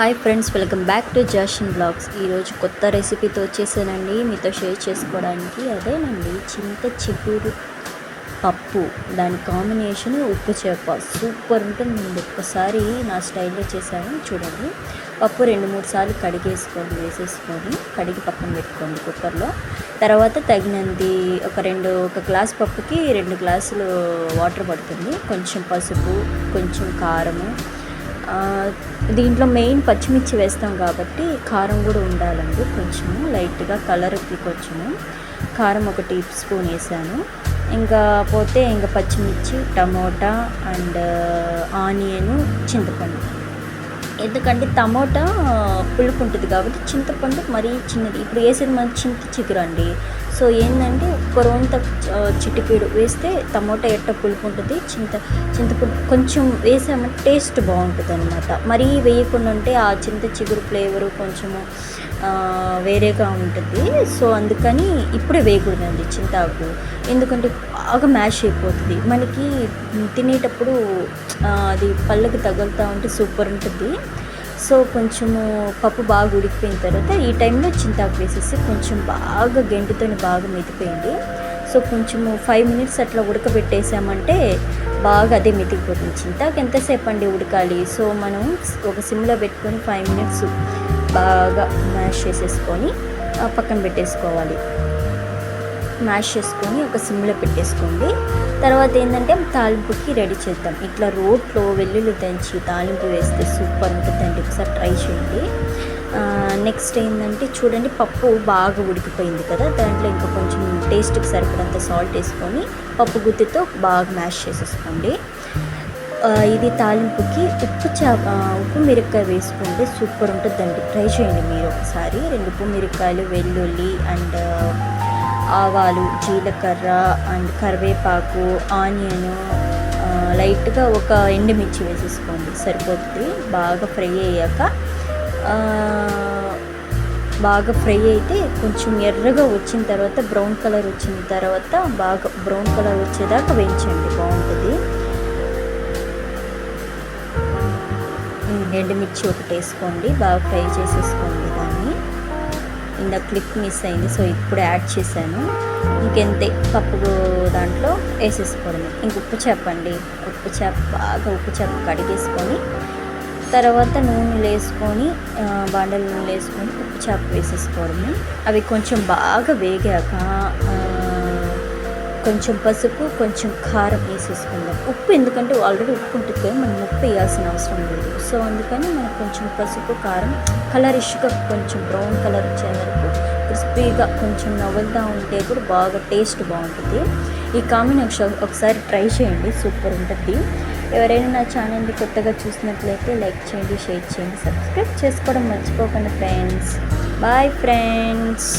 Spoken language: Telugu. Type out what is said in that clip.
Hi friends, welcome back to Jashan blogs. ఈరోజు కొత్త రెసిపీతో వచ్చేసానండి మీతో షేర్ చేసుకోవడానికి. అదేనండి చింత చిగురు పప్పు, దాని కాంబినేషన్ ఉప్పు చేప సూపర్ ఉంటుందండి. ఒక్కసారి నా స్టైల్లో చేశాను చూడండి. పప్పు 2-3 సార్లు వేసేసుకొని కడిగి పక్కన పెట్టుకోండి కుక్కర్లో. తర్వాత తగినంది ఒక గ్లాస్ పప్పుకి 2 గ్లాసులు వాటర్ పడుతుంది. కొంచెం పసుపు, కొంచెం కారము, దీంట్లో మెయిన్ పచ్చిమిర్చి వేస్తాం కాబట్టి కారం కూడా ఉండాలండి. కొంచెము లైట్గా కలర్కి కొంచెము కారం 1 టీ స్పూన్ వేసాను. ఇంకా పచ్చిమిర్చి, టమోటా అండ్ ఆనియన్, చింతపండు. ఎందుకంటే టమోటా పులుపు ఉంటుంది కాబట్టి చింతపండు మరీ చిన్నది. ఇప్పుడు వేసేది మన చింత చిగురు అండి. సో ఏంటంటే కొరంత చిటికెడు వేస్తే టమోటా ఎట్ట పులుపు ఉంటుంది, చింతపండు కొంచెం వేసామంటే టేస్ట్ బాగుంటుంది అనమాట. మరీ వేయకుండా ఉంటే ఆ చింత చిగురు ఫ్లేవరు కొంచెము వేరేగా ఉంటుంది. సో అందుకని ఇప్పుడే వేయకూడదండి చింతాకు, ఎందుకంటే బాగా మ్యాష్ అయిపోతుంది. మనకి తినేటప్పుడు అది పళ్ళకి తగులుతూ ఉంటే సూపర్ ఉంటుంది. సో కొంచెము పప్పు బాగా ఉడికిపోయిన తర్వాత ఈ టైంలో చింతాకు వేసేసి కొంచెం బాగా గెంటితో బాగా మెతిపోయింది. సో కొంచెము 5 మినిట్స్ అట్లా ఉడకబెట్టేసామంటే బాగా అదే మెతికిపోతుంది. చింతాకు ఎంతసేపు అండి ఉడకాలి. సో మనం ఒక సిమ్లో పెట్టుకొని 5 మినిట్స్ బాగా మ్యాష్ చేసేసుకొని పక్కన పెట్టేసుకోవాలి. మ్యాష్ చేసుకొని ఒక సిమ్లో పెట్టేసుకోండి. తర్వాత ఏంటంటే తాలింపుకి రెడీ చేద్దాం. ఇట్లా రోట్లో వెల్లుల్లి దంచి తాలింపు వేస్తే సూపర్ ఉంటుందండి, ఒకసారి ట్రై చేయండి. నెక్స్ట్ ఏంటంటే చూడండి, పప్పు బాగా ఉడికిపోయింది కదా, దాంట్లో ఇంకా కొంచెం టేస్ట్కి సరిపడంత సాల్ట్ వేసుకొని పప్పు గుత్తితో బాగా మ్యాష్ చేసేసుకోండి. ఇది తాలింపుకి ఉప్పు మిరపకాయ వేసుకుంటే సూపర్ ఉంటుందండి, ట్రై చేయండి మీరు ఒకసారి. 2 ఉప్పు మిరపకాయలు, వెల్లుల్లి అండ్ ఆవాలు, జీలకర్ర అండ్ కరివేపాకు, ఆనియను, లైట్గా ఒక ఎండుమిర్చి వేసేసుకోండి సరిపోతుంది. బాగా ఫ్రై అయ్యాక బాగా ఫ్రై అయితే కొంచెం ఎర్రగా వచ్చిన తర్వాత బ్రౌన్ కలర్ వచ్చిన తర్వాత బాగా బ్రౌన్ కలర్ వచ్చేదాకా వేయించండి, బాగుంటుంది. ఎండుమిర్చి ఒకటి వేసుకోండి, బాగా ఫ్రై చేసేసుకోండి దాన్ని. ఇందాక క్లిప్ మిస్ అయింది, సో ఇప్పుడు యాడ్ చేశాను. ఇంకెంతే, పప్పు దాంట్లో వేసేసుకోవడమే. ఇంక ఉప్పు చేప బాగా ఉప్పు చేప కడిగేసుకొని తర్వాత నూనెలు వేసుకొని బాండల నూనెలు వేసుకొని ఉప్పు చేప వేసేసుకోవడమే. అవి కొంచెం బాగా వేగాక కొంచెం పసుపు, కొంచెం కారం వేసేసుకుందాం. ఉప్పు ఎందుకంటే ఆల్రెడీ ఉప్పు ఉంటుంది కదా, మనం ఉప్పు వేయాల్సిన అవసరం లేదు. సో అందుకని మనకు కొంచెం పసుపు, కారం, కలరిష్గా కొంచెం బ్రౌన్ కలర్ వచ్చే వరకు క్రిస్పీగా కొంచెం నవ్వులుతూ ఉంటే కూడా బాగా టేస్ట్ బాగుంటుంది. ఈ కాంబినేషన్ ఒకసారి ట్రై చేయండి, సూపర్ ఉంటుంది. ఎవరైనా నా ఛానల్ని కొత్తగా చూసినట్లయితే లైక్ చేయండి, షేర్ చేయండి, సబ్స్క్రైబ్ చేసుకోవడం మర్చిపోకండి ఫ్రెండ్స్. Bye friends.